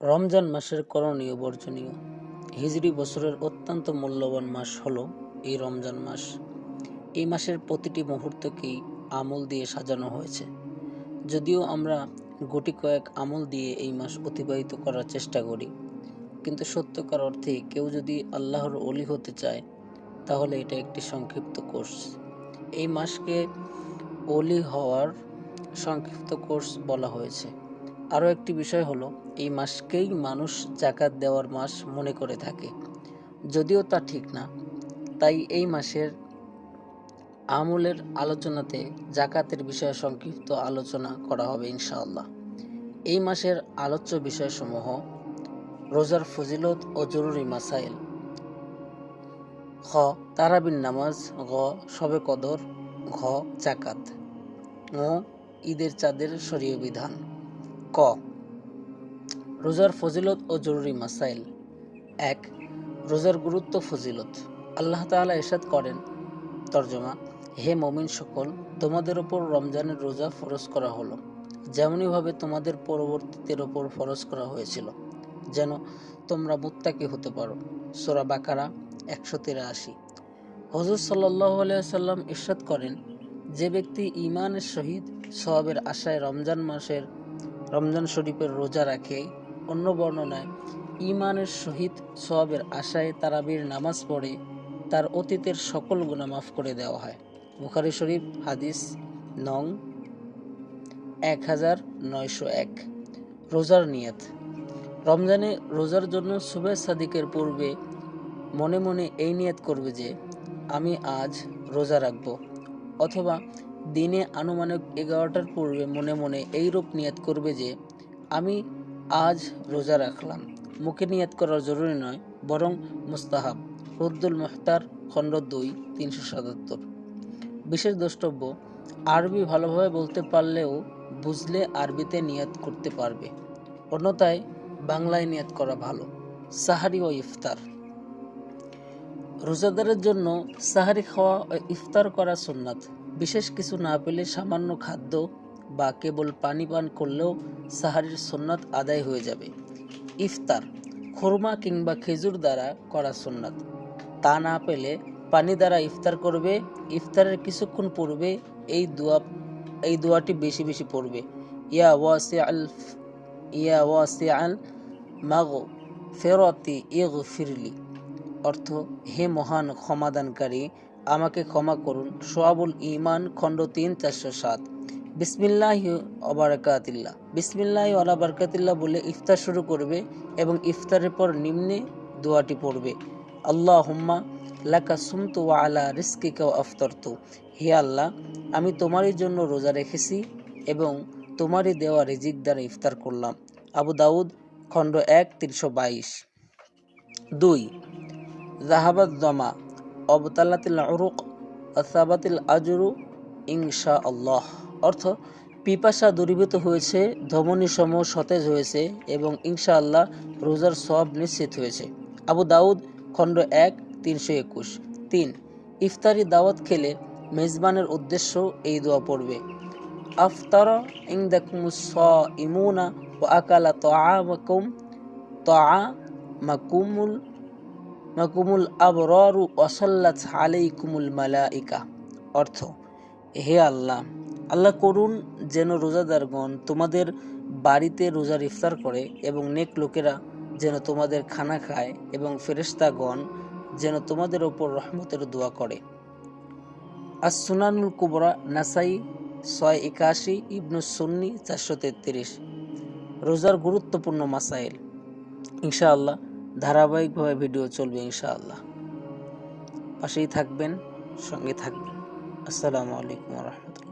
রমজান মাসের করণীয় বর্জনীয়। হিজরি বছরের অত্যন্ত মূল্যবান মাস হলো এই রমজান মাস। এই মাসের প্রতিটি মুহূর্তকেই আমল দিয়ে সাজানো হয়েছে। যদিও আমরা গুটি কয়েক আমল দিয়ে এই মাস অতিবাহিত করার চেষ্টা করি, কিন্তু সত্যকার অর্থে কেউ যদি আল্লাহর ওলি হতে চায় তাহলে এটা একটি সংক্ষিপ্ত কোর্স। এই মাসকে ওলি হওয়ার সংক্ষিপ্ত কোর্স বলা হয়েছে। আরও একটি বিষয় হলো, এই মাসকেই মানুষ জাকাত দেওয়ার মাস মনে করে থাকে, যদিও তা ঠিক না। তাই এই মাসের আমলের আলোচনাতে জাকাতের বিষয়ে সংক্ষিপ্ত আলোচনা করা হবে ইনশাআল্লাহ। এই মাসের আলোচ্য বিষয়সমূহ: রোজার ফজিলত ও জরুরি মাসাইল, খ তারাবির নামাজ, গ শবে কদর, ঘ জাকাত, ঙ ঈদের চাঁদের শরীয় বিধান। ক রোজার ফজিলত ও জরুরি মাসাইল। ১. রোজার গুরুত্ব ফজিলত। আল্লাহ তাআলা ইরশাদ করেন, তর্জমা: হে মুমিন সকল, তোমাদের ওপর রমজানের রোজা ফরজ করা হলো, যেমনইভাবে তোমাদের পরবর্তীদের ওপর ফরজ করা হয়েছিল, যেন তোমরা মুত্তাকি হতে পারো। সূরা বাকারা ১৮৩। হুজুর সাল্লাল্লাহু আলাইহি ওয়াসাল্লাম ইরশাদ করেন, যে ব্যক্তি ঈমানের সহিত সওয়াবের আশায় রমজান শরীফের রোজা রাখে, অন্য বর্ণনায় ঈমানের সহিত সওয়াবের আশায় তারাবির নামাজ পড়ে, তার অতীতের সকল গুনাহ মাফ করে দেওয়া হয়। বুখারী শরীফ হাদিস নং ১৯০১। রোজার নিয়ত। রমজানে রোজার জন্য সুবহে সাদিকের পূর্বে মনে মনে এই নিয়ত করবে যে আমি আজ রোজা রাখব, অথবা দিনে আনুমানিক 11টার পূর্বে মনে মনে এইরূপ নিয়ত করবে যে আমি আজ রোজা রাখলাম। মুখে নিয়ত করার জরুরি নয়, বরং মুস্তাহাব। রুদ্দুল মুখতার খণ্ড ২ ৩৭৭। বিশেষ দ্রষ্টব্য: আরবি ভালোভাবে বলতে পারলেও বুঝলে আরবিতে নিয়ত করতে পারবে, অন্যথায় বাংলায় নিয়ত করা ভালো। সাহারি ও ইফতার। রোজাদারের জন্য সাহারি খাওয়া ও ইফতার করা সুন্নাত। বিশেষ কিছু না পেলে সামান্য খাদ্য বা কেবল পানি পান করলেও সাহারির সুন্নাত আদায় হয়ে যাবে। ইফতার খুরমা কিংবা খেজুর দ্বারা করা সুন্নাত। তা না পেলে পানি দ্বারা ইফতার করবে। ইফতারের কিছুক্ষণ পূর্বে এই দোয়াটি বেশি বেশি পড়বে: ইয়া ওয়াসিআল মাগফিরাতি ইগফিরলি। অর্থ: হে মহান ক্ষমাদানকারী, আমাকে ক্ষমা করুন। শোয়াবুল ঈমান খণ্ড ৩ ৪০৭। বিসমিল্লাহি ওয়া বারাকাতিল্লাহ। বিসমিল্লাহি ওয়া বারাকাতিল্লাহ বলে ইফতার শুরু করবে এবং ইফতারের পর নিম্নে দোয়াটি পড়বে: আল্লাহুম্মা লাকা সুমতু ওয়া আলা রিজকিকা ওয়া আফতারতু। হে আল্লাহ, আমি তোমারই জন্য রোজা রেখেছি এবং তোমারই দেওয়া রিজিক দ্বারা ইফতার করলাম। আবু দাউদ খণ্ড ১ ৩২২। ২. যাহাবাত যামা অবতালাতিল উরুক আসাবাতিল আজরু ইনশাআল্লাহ। অর্থ: পিপাসা দূরীভূত হয়েছে, ধমনীসমূহ সতেজ হয়েছে এবং ইনশাআল্লাহ রোজার সওয়াব নিশ্চিত হয়েছে। আবু দাউদ খণ্ড ১ ৩২১। ৩. ইফতারি দাওয়াত খেলে মেজবানের উদ্দেশ্য এই দোয়া পড়বে: আফতারা ইনদাকুমুস সাইমুনা ওয়া আকালা তাআমাকুমুল আবরারু ওয়া সাল্লাত আলাইকুমুল মালাইকা। অর্থ: হে আল্লাহ করুন যেন রোজাদারগণ তোমাদের বাড়িতে রোজার ইফতার করে এবং নেক লোকেরা যেন তোমাদের খানা খায় এবং ফেরেশতাগণ যেন তোমাদের ওপর রহমতের দোয়া করে। আস-সুনানুল কুবরা নাসাই ৬৮১, ইবনুস সুন্নি ৪৩৩। রোজার গুরুত্বপূর্ণ মাসাইল। ইনশাআল্লাহ ধারাবাহিকভাবে ভিডিও চলবে ইনশাআল্লাহ। পাশেই থাকবেন, সঙ্গে থাকবেন। আসসালামু আলাইকুম ওয়া রাহমাতুল্লাহ।